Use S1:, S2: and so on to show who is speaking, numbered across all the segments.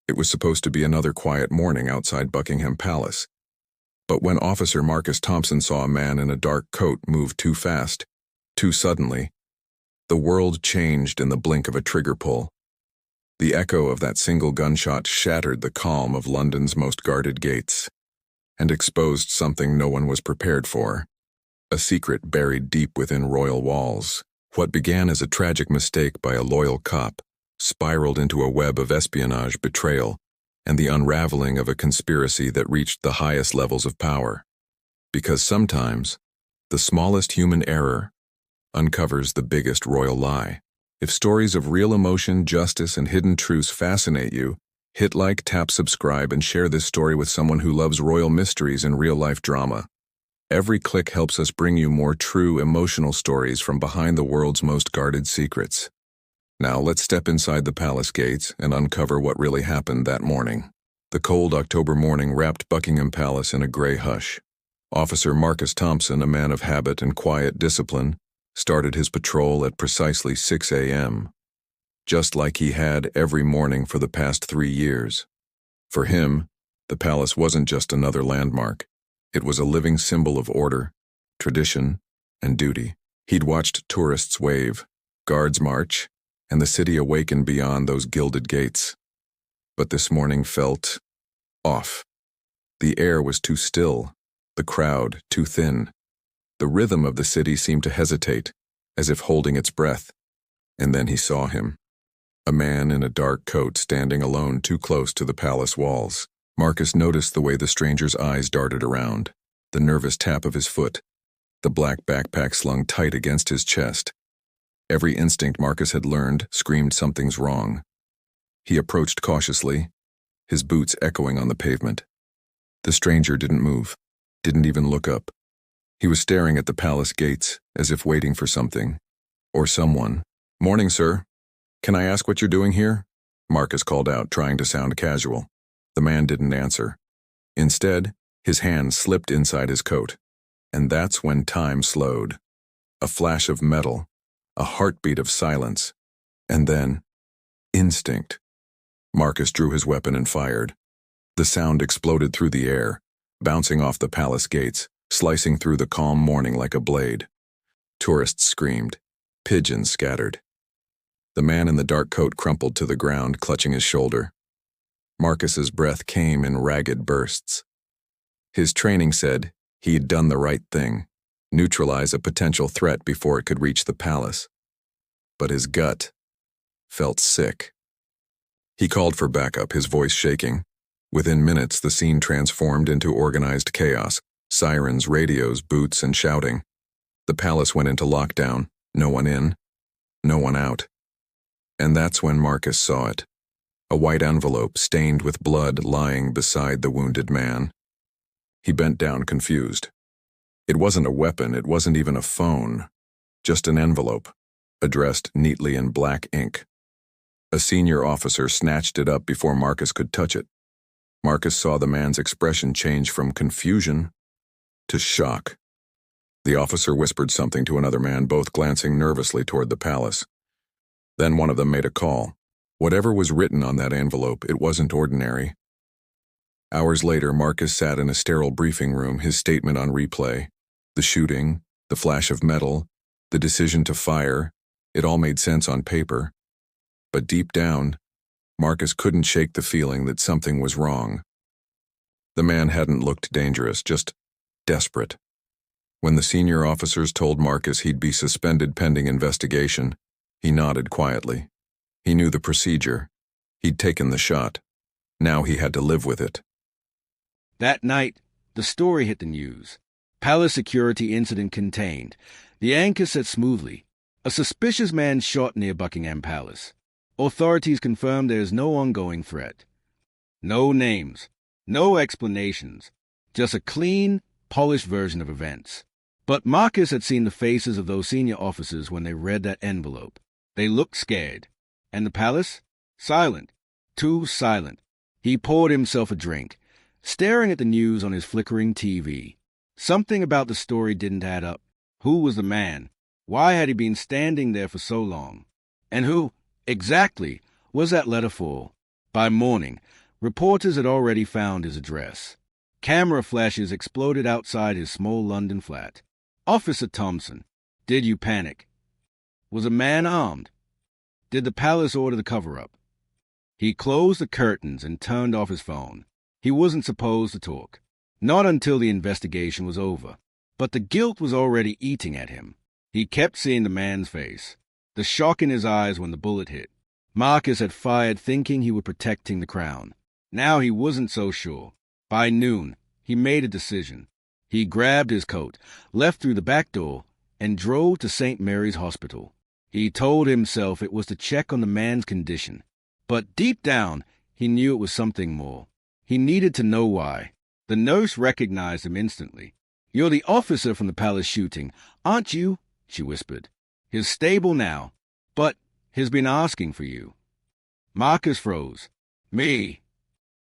S1: It was supposed to be another quiet morning outside Buckingham Palace. But when Officer Marcus Thompson saw a man in a dark coat move too fast, too suddenly, the world changed in the blink of a trigger pull. The echo of that single gunshot shattered the calm of London's most guarded gates and exposed something no one was prepared for, a secret buried deep within royal walls. What began as a tragic mistake by a loyal cop spiraled into a web of espionage, betrayal, and the unraveling of a conspiracy that reached the highest levels of power. Because sometimes, the smallest human error uncovers the biggest royal lie. If stories of real emotion, justice, and hidden truths fascinate you, hit like, tap subscribe, and share this story with someone who loves royal mysteries and real-life drama. Every click helps us bring you more true, emotional stories from behind the world's most guarded secrets. Now let's step inside the palace gates and uncover what really happened that morning. The cold October morning wrapped Buckingham Palace in a gray hush. Officer Marcus Thompson, a man of habit and quiet discipline, started his patrol at precisely 6 a.m., just like he had every morning for the past 3 years. For him, the palace wasn't just another landmark. It was a living symbol of order, tradition, and duty. He'd watched tourists wave, guards march, and the city awaken beyond those gilded gates. But this morning felt off. The air was too still, the crowd too thin. The rhythm of the city seemed to hesitate, as if holding its breath. And then he saw him, a man in a dark coat standing alone too close to the palace walls. Marcus noticed the way the stranger's eyes darted around, the nervous tap of his foot, the black backpack slung tight against his chest. Every instinct Marcus had learned screamed something's wrong. He approached cautiously, his boots echoing on the pavement. The stranger didn't move, didn't even look up. He was staring at the palace gates, as if waiting for something, or someone. "Morning, sir. Can I ask what you're doing here?" Marcus called out, trying to sound casual. The man didn't answer. Instead, his hand slipped inside his coat. And that's when time slowed. A flash of metal, a heartbeat of silence, and then, instinct. Marcus drew his weapon and fired. The sound exploded through the air, bouncing off the palace gates, slicing through the calm morning like a blade. Tourists screamed. Pigeons scattered. The man in the dark coat crumpled to the ground, clutching his shoulder. Marcus's breath came in ragged bursts. His training said he'd done the right thing, neutralize a potential threat before it could reach the palace. But his gut felt sick. He called for backup, his voice shaking. Within minutes, the scene transformed into organized chaos. Sirens, radios, boots, and shouting. The palace went into lockdown. No one in, no one out. And that's when Marcus saw it. A white envelope stained with blood lying beside the wounded man. He bent down, confused. It wasn't a weapon, it wasn't even a phone. Just an envelope, addressed neatly in black ink. A senior officer snatched it up before Marcus could touch it. Marcus saw the man's expression change from confusion to shock. The officer whispered something to another man, both glancing nervously toward the palace. Then one of them made a call. Whatever was written on that envelope, it wasn't ordinary. Hours later, Marcus sat in a sterile briefing room, his statement on replay. The shooting, the flash of metal, the decision to fire, it all made sense on paper. But deep down, Marcus couldn't shake the feeling that something was wrong. The man hadn't looked dangerous, just desperate. When the senior officers told Marcus he'd be suspended pending investigation, he nodded quietly. He knew the procedure. He'd taken the shot. Now he had to live with it.
S2: That night, the story hit the news. Palace security incident contained. The anchor said smoothly, "A suspicious man shot near Buckingham Palace. Authorities confirmed there is no ongoing threat. No names, no explanations, just a clean, polished version of events." But Marcus had seen the faces of those senior officers when they read that envelope. They looked scared. And the palace? Silent. Too silent. He poured himself a drink, staring at the news on his flickering TV. Something about the story didn't add up. Who was the man? Why had he been standing there for so long? And who, exactly, was that letter for? By morning, reporters had already found his address. Camera flashes exploded outside his small London flat. Officer Thompson, did you panic? Was a man armed? Did the palace order the cover-up? He closed the curtains and turned off his phone. He wasn't supposed to talk. Not until the investigation was over. But the guilt was already eating at him. He kept seeing the man's face, the shock in his eyes when the bullet hit. Marcus had fired thinking he was protecting the crown. Now he wasn't so sure. By noon, he made a decision. He grabbed his coat, left through the back door, and drove to St. Mary's Hospital. He told himself it was to check on the man's condition. But deep down, he knew it was something more. He needed to know why. The nurse recognized him instantly. "You're the officer from the palace shooting, aren't you?" she whispered. "He's stable now, but he's been asking for you." Marcus froze. "Me?"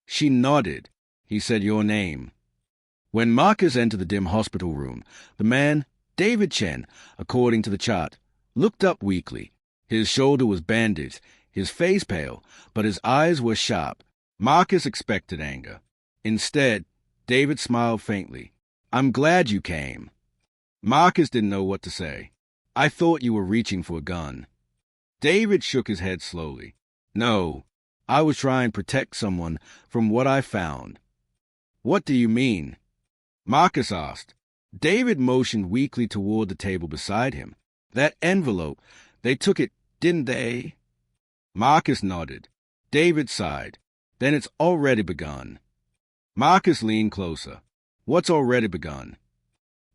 S2: She nodded. He said your name. When Marcus entered the dim hospital room, the man, David Chen, according to the chart, looked up weakly. His shoulder was bandaged, his face pale, but his eyes were sharp. Marcus expected anger. Instead, David smiled faintly. "I'm glad you came." Marcus didn't know what to say. "I thought you were reaching for a gun." David shook his head slowly. "No, I was trying to protect someone from what I found." "What do you mean?" Marcus asked. David motioned weakly toward the table beside him. "That envelope, they took it, didn't they?" Marcus nodded. David sighed. "Then it's already begun." Marcus leaned closer. "What's already begun?"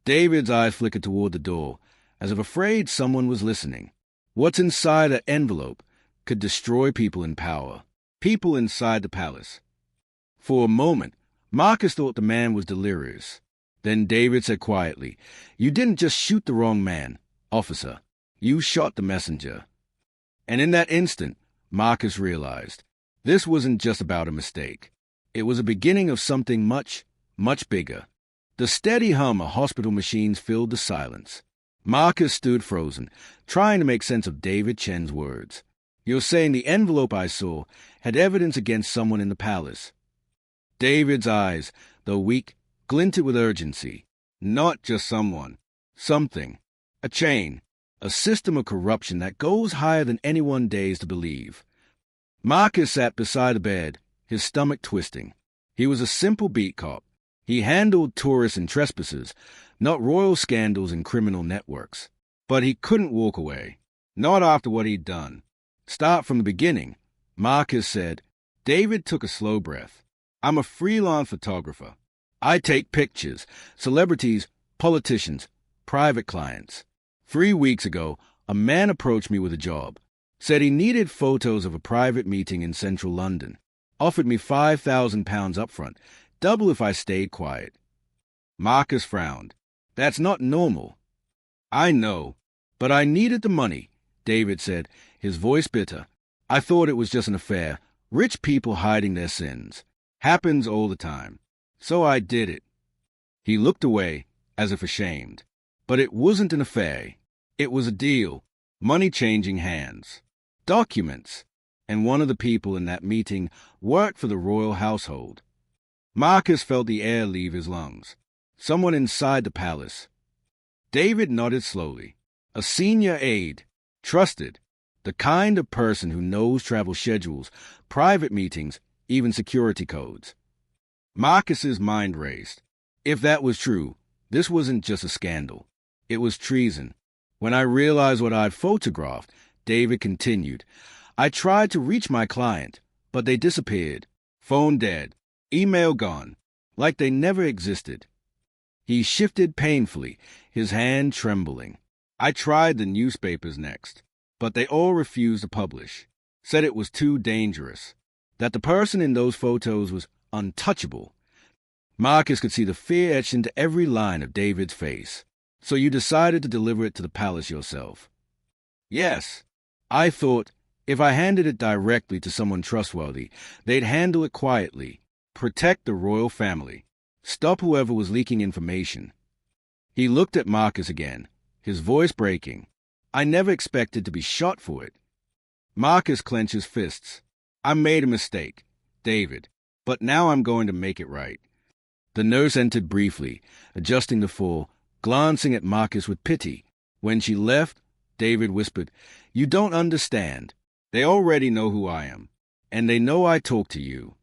S2: David's eyes flickered toward the door, as if afraid someone was listening. What's inside that envelope could destroy people in power, people inside the palace. For a moment, Marcus thought the man was delirious. Then David said quietly, "You didn't just shoot the wrong man, officer. You shot the messenger." And in that instant, Marcus realized this wasn't just about a mistake. It was a beginning of something much, much bigger. The steady hum of hospital machines filled the silence. Marcus stood frozen, trying to make sense of David Chen's words. "You're saying the envelope I saw had evidence against someone in the palace?" David's eyes, though weak, glinted with urgency. "Not just someone. Something. A chain. A system of corruption that goes higher than anyone dares to believe." Marcus sat beside the bed, his stomach twisting. He was a simple beat cop. He handled tourists and trespassers, not royal scandals and criminal networks. But he couldn't walk away. Not after what he'd done. "Start from the beginning," Marcus said. David took a slow breath. "I'm a freelance photographer. I take pictures, celebrities, politicians, private clients. 3 weeks ago, a man approached me with a job. Said he needed photos of a private meeting in central London. Offered me £5,000 up front, double if I stayed quiet." Marcus frowned. "That's not normal." "I know, but I needed the money," David said, his voice bitter. "I thought it was just an affair, rich people hiding their sins. Happens all the time. So I did it." He looked away, as if ashamed. But it wasn't an affair. It was a deal. Money changing hands. Documents. And one of the people in that meeting worked for the royal household. Marcus felt the air leave his lungs. Someone inside the palace. David nodded slowly. A senior aide. Trusted. The kind of person who knows travel schedules, private meetings, even security codes. Marcus's mind raced. If that was true, this wasn't just a scandal. It was treason. When I realized what I'd photographed, David continued, I tried to reach my client, but they disappeared. Phone dead. Email gone. Like they never existed. He shifted painfully, his hand trembling. I tried the newspapers next, but they all refused to publish. Said it was too dangerous. That the person in those photos was untouchable. Marcus could see the fear etched into every line of David's face. "So you decided to deliver it to the palace yourself?" "Yes. I thought, if I handed it directly to someone trustworthy, they'd handle it quietly, protect the royal family, stop whoever was leaking information." He looked at Marcus again, his voice breaking. "I never expected to be shot for it." Marcus clenched his fists. "I made a mistake. David, but now I'm going to make it right. The nurse entered briefly, adjusting the fall, glancing at Marcus with pity. When she left, David whispered, "You don't understand. They already know who I am, and they know I talk to you."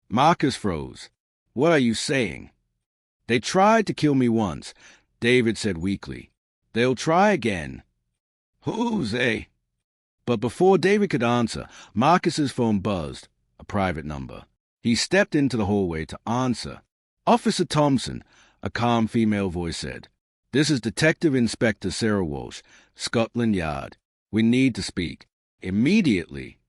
S2: Marcus froze. "What are you saying?" "They tried to kill me once," David said weakly. "They'll try again." "Who's they?" But before David could answer, Marcus's phone buzzed, a private number. He stepped into the hallway to answer. "Officer Thompson," a calm female voice said. "This is Detective Inspector Sarah Walsh, Scotland Yard. We need to speak. Immediately."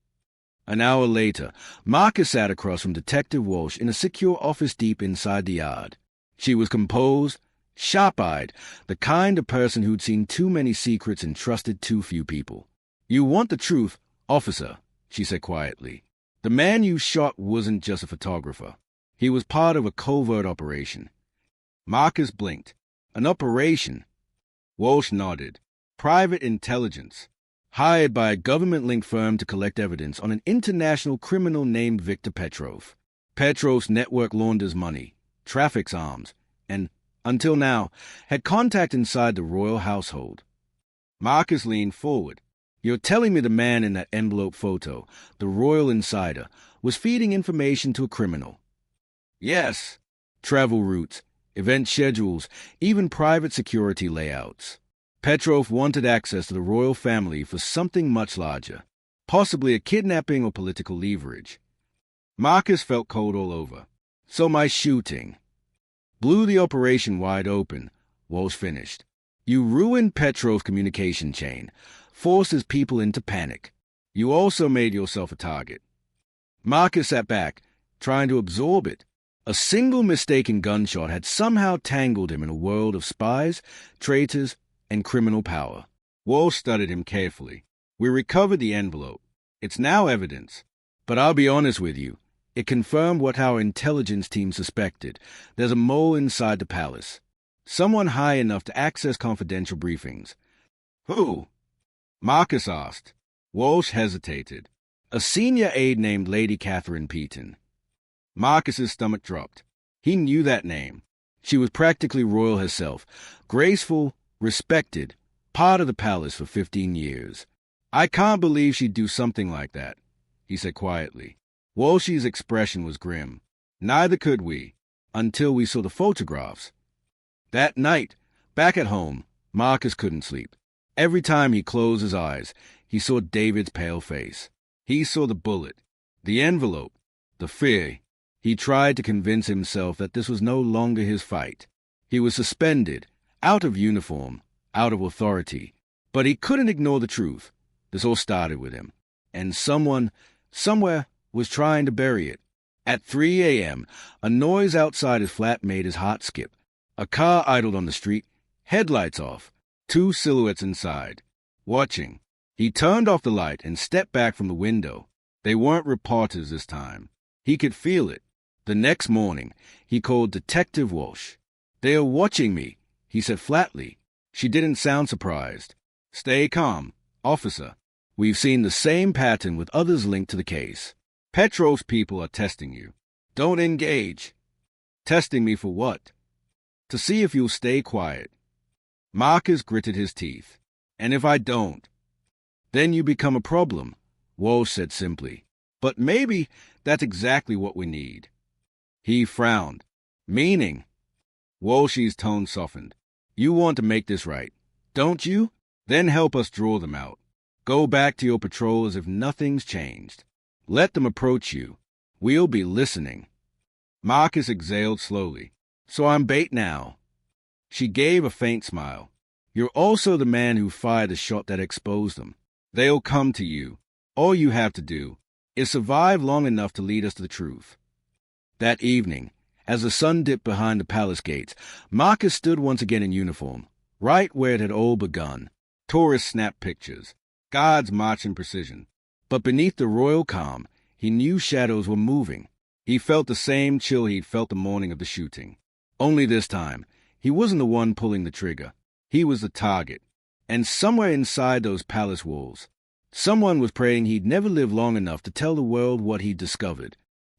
S2: An hour later, Marcus sat across from Detective Walsh in a secure office deep inside the yard. She was composed, sharp-eyed, the kind of person who'd seen too many secrets and trusted too few people. "You want the truth, officer," she said quietly. "The man you shot wasn't just a photographer. He was part of a covert operation." Marcus blinked. "An operation?" Walsh nodded. "Private intelligence. Hired by a government-linked firm to collect evidence on an international criminal named Victor Petrov. Petrov's network launders money, traffics arms, and, until now, had contact inside the royal household." Marcus leaned forward. "You're telling me the man in that envelope photo, the royal insider, was feeding information to a criminal?" "Yes. Travel routes, event schedules, even private security layouts. Petrov wanted access to the royal family for something much larger, possibly a kidnapping or political leverage." Marcus felt cold all over. "So my shooting blew the operation wide open," Walsh finished. "You ruined Petrov's communication chain, forced his people into panic. You also made yourself a target." Marcus sat back, trying to absorb it. A single mistaken gunshot had somehow tangled him in a world of spies, traitors, and criminal power. Walsh studied him carefully. "We recovered the envelope. It's now evidence. But I'll be honest with you. It confirmed what our intelligence team suspected. There's a mole inside the palace. Someone high enough to access confidential briefings." "Who?" Marcus asked. Walsh hesitated. "A senior aide named Lady Catherine Peton." Marcus's stomach dropped. He knew that name. She was practically royal herself, graceful, respected, part of the palace for 15 years. "I can't believe she'd do something like that," he said quietly. Walsh's expression was grim. "Neither could we, until we saw the photographs." That night, back at home, Marcus couldn't sleep. Every time he closed his eyes, he saw David's pale face. He saw the bullet, the envelope, the fear. He tried to convince himself that this was no longer his fight. He was suspended, out of uniform, out of authority. But he couldn't ignore the truth. This all started with him. And someone, somewhere, was trying to bury it. At 3 a.m., a noise outside his flat made his heart skip. A car idled on the street, headlights off, 2 silhouettes inside, watching. He turned off the light and stepped back from the window. They weren't reporters this time. He could feel it. The next morning, he called Detective Walsh. "They are watching me," he said flatly. She didn't sound surprised. "Stay calm, officer. We've seen the same pattern with others linked to the case. Petrov's people are testing you. Don't engage." "Testing me for what?" "To see if you'll stay quiet." Marcus gritted his teeth. "And if I don't?" "Then you become a problem," Walsh said simply. "But maybe that's exactly what we need." He frowned. "Meaning?" Walsh's tone softened. "You want to make this right, don't you? Then help us draw them out. Go back to your patrol as if nothing's changed. Let them approach you. We'll be listening." Marcus exhaled slowly. "So I'm bait now." She gave a faint smile. "You're also the man who fired the shot that exposed them. They'll come to you. All you have to do is survive long enough to lead us to the truth." That evening, as the sun dipped behind the palace gates, Marcus stood once again in uniform, right where it had all begun. Tourists snapped pictures. Guards marched in precision. But beneath the royal calm, he knew shadows were moving. He felt the same chill he'd felt the morning of the shooting. Only this time, he wasn't the one pulling the trigger. He was the target. And somewhere inside those palace walls, someone was praying he'd never live long enough to tell the world what he'd discovered.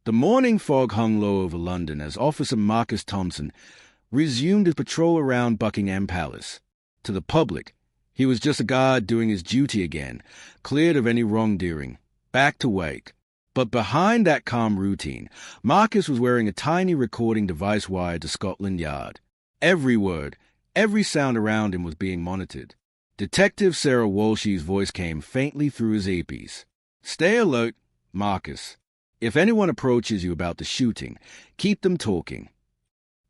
S2: The morning fog hung low over London as Officer Marcus Thompson resumed his patrol around Buckingham Palace. To the public, he was just a guard doing his duty again, cleared of any wrongdoing, back to work. But behind that calm routine, Marcus was wearing a tiny recording device wired to Scotland Yard. Every word, every sound around him was being monitored. Detective Sarah Walshy's voice came faintly through his earpiece. "Stay alert, Marcus. If anyone approaches you about the shooting, keep them talking."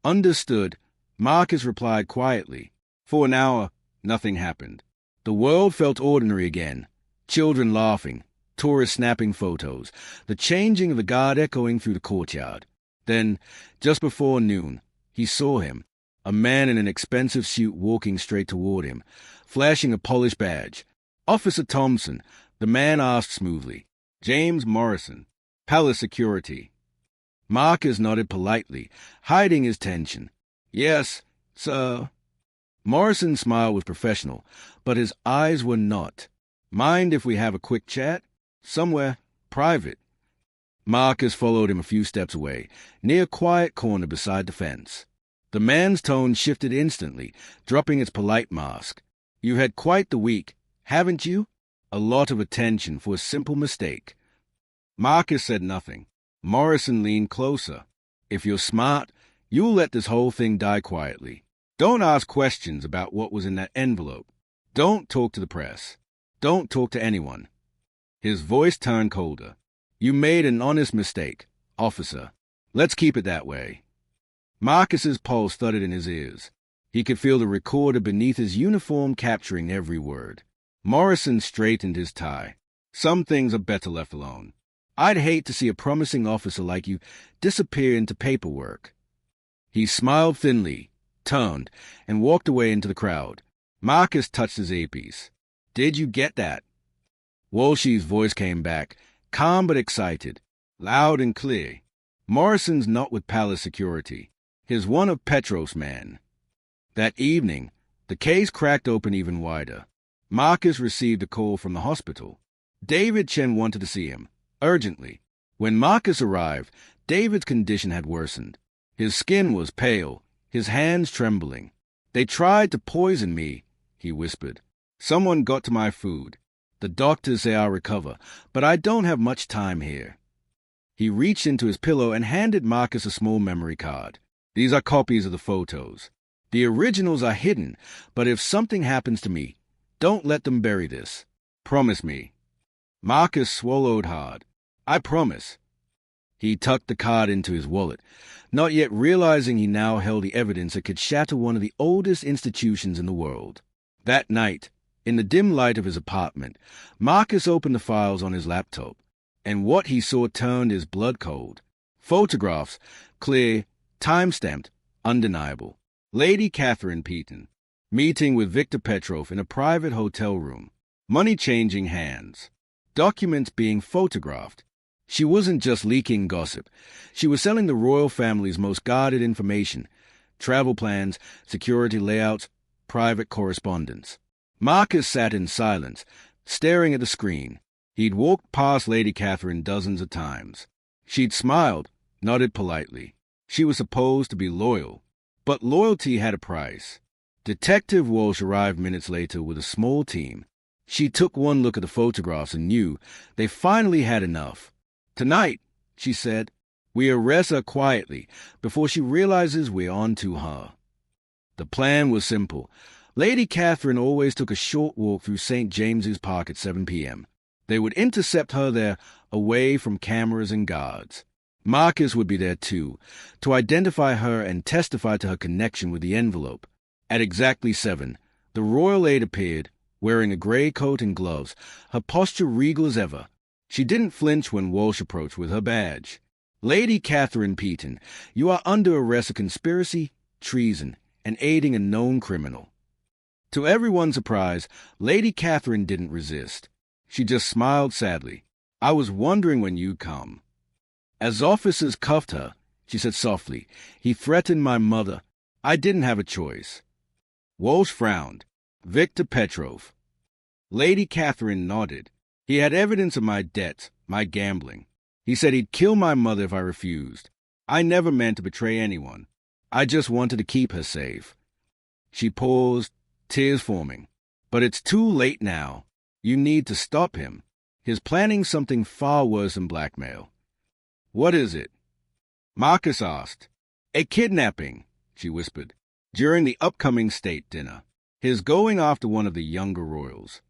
S2: "Understood," Marcus replied quietly. For an hour, nothing happened. The world felt ordinary again. Children laughing, tourists snapping photos, the changing of the guard echoing through the courtyard. Then, just before noon, he saw him, a man in an expensive suit walking straight toward him, flashing a polished badge. "Officer Thompson," the man asked smoothly. "James Morrison, Palace Security." Marcus nodded politely, hiding his tension. "Yes, sir." Morrison's smile was professional, but his eyes were not. "Mind if we have a quick chat? Somewhere private." Marcus followed him a few steps away, near a quiet corner beside the fence. The man's tone shifted instantly, dropping its polite mask. "You've had quite the week, haven't you? A lot of attention for a simple mistake." Marcus said nothing. Morrison leaned closer. "If you're smart, you'll let this whole thing die quietly. Don't ask questions about what was in that envelope. Don't talk to the press. Don't talk to anyone." His voice turned colder. "You made an honest mistake, officer. Let's keep it that way." Marcus's pulse thudded in his ears. He could feel the recorder beneath his uniform capturing every word. Morrison straightened his tie. "Some things are better left alone. I'd hate to see a promising officer like you disappear into paperwork." He smiled thinly, turned, and walked away into the crowd. Marcus touched his earpiece. "Did you get that?" Walshy's voice came back, calm but excited, loud and clear. "Morrison's not with Palace Security. He's one of Petrov's men." That evening, the case cracked open even wider. Marcus received a call from the hospital. David Chen wanted to see him, urgently. When Marcus arrived, David's condition had worsened. His skin was pale, his hands trembling. "They tried to poison me," he whispered. "Someone got to my food. The doctors say I'll recover, but I don't have much time here." He reached into his pillow and handed Marcus a small memory card. "These are copies of the photos. The originals are hidden, but if something happens to me, don't let them bury this. Promise me." Marcus swallowed hard. "I promise." He tucked the card into his wallet, not yet realizing he now held the evidence that could shatter one of the oldest institutions in the world. That night, in the dim light of his apartment, Marcus opened the files on his laptop, and what he saw turned his blood cold. Photographs, clear, time-stamped, undeniable. Lady Catherine Peton, meeting with Victor Petrov in a private hotel room. Money changing hands. Documents being photographed. She wasn't just leaking gossip. She was selling the royal family's most guarded information. Travel plans, security layouts, private correspondence. Marcus sat in silence, staring at the screen. He'd walked past Lady Catherine dozens of times. She'd smiled, nodded politely. She was supposed to be loyal. But loyalty had a price. Detective Walsh arrived minutes later with a small team. She took one look at the photographs and knew they finally had enough. "Tonight," she said, "we arrest her quietly before she realizes we're on to her." The plan was simple. Lady Catherine always took a short walk through St. James's Park at 7 p.m. They would intercept her there, away from cameras and guards. Marcus would be there too, to identify her and testify to her connection with the envelope. At exactly 7, the royal aide appeared, wearing a gray coat and gloves, her posture regal as ever. She didn't flinch when Walsh approached with her badge. "Lady Catherine Peton, you are under arrest of conspiracy, treason, and aiding a known criminal." To everyone's surprise, Lady Catherine didn't resist. She just smiled sadly. "I was wondering when you'd come." As officers cuffed her, she said softly, "He threatened my mother. I didn't have a choice." Walsh frowned. "Victor Petrov." Lady Catherine nodded. "He had evidence of my debts, my gambling. He said he'd kill my mother if I refused. I never meant to betray anyone. I just wanted to keep her safe. She paused, tears forming. But it's too late now. You need to stop him. He's planning something far worse than blackmail. What is it? Marcus asked. A kidnapping, she whispered, during the upcoming state dinner. He's going after one of the younger royals.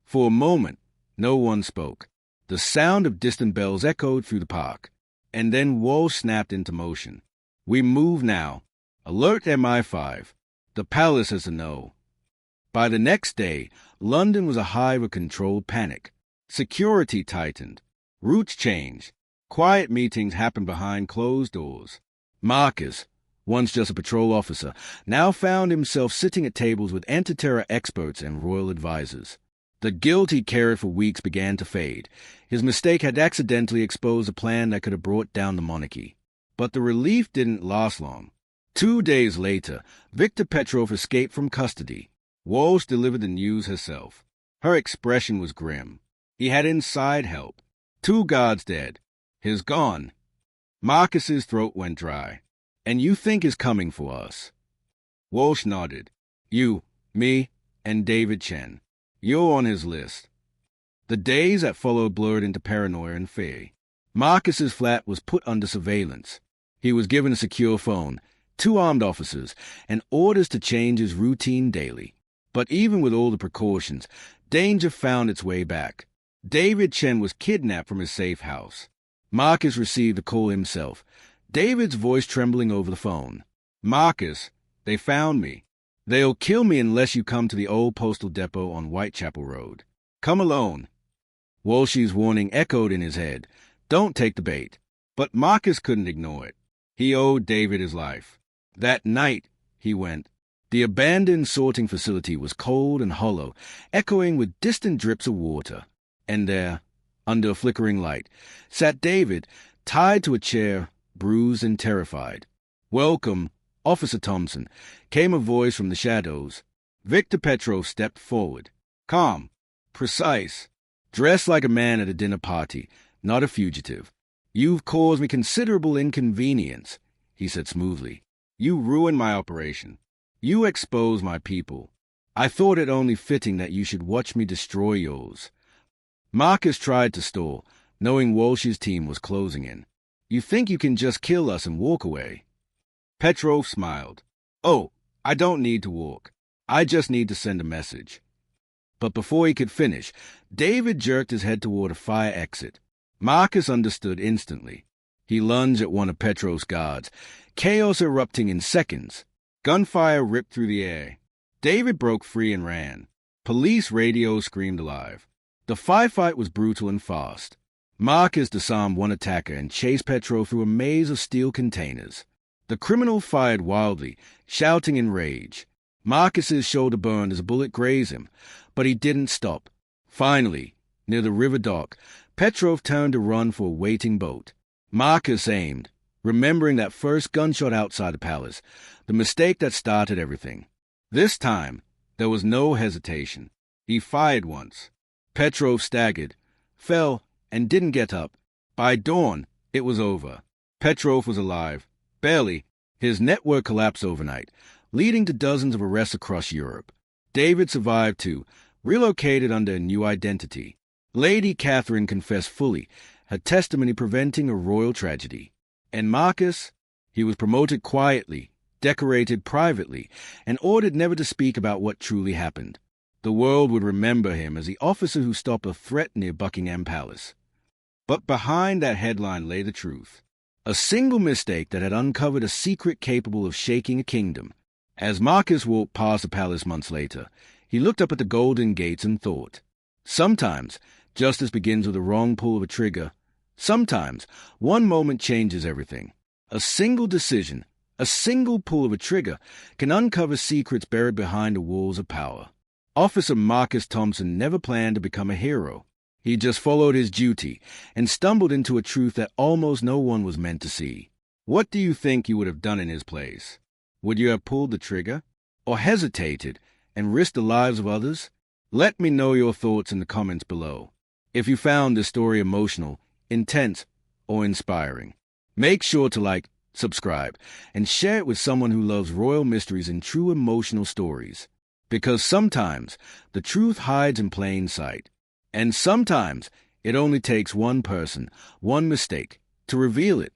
S2: For a moment, no one spoke. The sound of distant bells echoed through the park, and then Walsh snapped into motion. We move now. Alert MI5. The palace has to know. By the next day, London was a hive of controlled panic. Security tightened. Routes changed. Quiet meetings happened behind closed doors. Marcus, once just a patrol officer, now found himself sitting at tables with anti-terror experts and royal advisors. The guilt he carried for weeks began to fade. His mistake had accidentally exposed a plan that could have brought down the monarchy. But the relief didn't last long. 2 days later, Victor Petrov escaped from custody. Walsh delivered the news herself. Her expression was grim. He had inside help. 2 guards dead. He's gone. Marcus's throat went dry. And you think he's coming for us? Walsh nodded. You, me, and David Chen. You're on his list. The days that followed blurred into paranoia and fear. Marcus's flat was put under surveillance. He was given a secure phone, 2 armed officers, and orders to change his routine daily. But even with all the precautions, danger found its way back. David Chen was kidnapped from his safe house. Marcus received the call himself, David's voice trembling over the phone. Marcus, they found me. They'll kill me unless you come to the old postal depot on Whitechapel Road. Come alone. Walsh's warning echoed in his head. Don't take the bait. But Marcus couldn't ignore it. He owed David his life. That night, he went. The abandoned sorting facility was cold and hollow, echoing with distant drips of water. And there, under a flickering light, sat David, tied to a chair, bruised and terrified. Welcome, Officer Thompson, came a voice from the shadows. Victor Petrov stepped forward. Calm, precise, dressed like a man at a dinner party, not a fugitive. You've caused me considerable inconvenience, he said smoothly. You ruined my operation. You exposed my people. I thought it only fitting that you should watch me destroy yours. Marcus tried to stall, knowing Walsh's team was closing in. You think you can just kill us and walk away? Petrov smiled. Oh, I don't need to walk. I just need to send a message. But before he could finish, David jerked his head toward a fire exit. Marcus understood instantly. He lunged at one of Petrov's guards, chaos erupting in seconds. Gunfire ripped through the air. David broke free and ran. Police radio screamed alive. The firefight was brutal and fast. Marcus disarmed one attacker and chased Petrov through a maze of steel containers. The criminal fired wildly, shouting in rage. Marcus's shoulder burned as a bullet grazed him, but he didn't stop. Finally, near the river dock, Petrov turned to run for a waiting boat. Marcus aimed, remembering that first gunshot outside the palace, the mistake that started everything. This time, there was no hesitation. He fired once. Petrov staggered, fell, and didn't get up. By dawn, it was over. Petrov was alive. Barely. His network collapsed overnight, leading to dozens of arrests across Europe. David survived too, relocated under a new identity. Lady Catherine confessed fully, her testimony preventing a royal tragedy. And Marcus? He was promoted quietly, decorated privately, and ordered never to speak about what truly happened. The world would remember him as the officer who stopped a threat near Buckingham Palace. But behind that headline lay the truth. A single mistake that had uncovered a secret capable of shaking a kingdom. As Marcus walked past the palace months later, he looked up at the golden gates and thought, sometimes justice begins with the wrong pull of a trigger. Sometimes one moment changes everything. A single decision, a single pull of a trigger, can uncover secrets buried behind the walls of power. Officer Marcus Thompson never planned to become a hero. He just followed his duty and stumbled into a truth that almost no one was meant to see. What do you think you would have done in his place? Would you have pulled the trigger? Or hesitated and risked the lives of others? Let me know your thoughts in the comments below. If you found this story emotional, intense, or inspiring. Make sure to like, subscribe, and share it with someone who loves royal mysteries and true emotional stories. Because sometimes the truth hides in plain sight. And sometimes it only takes one person, one mistake, to reveal it.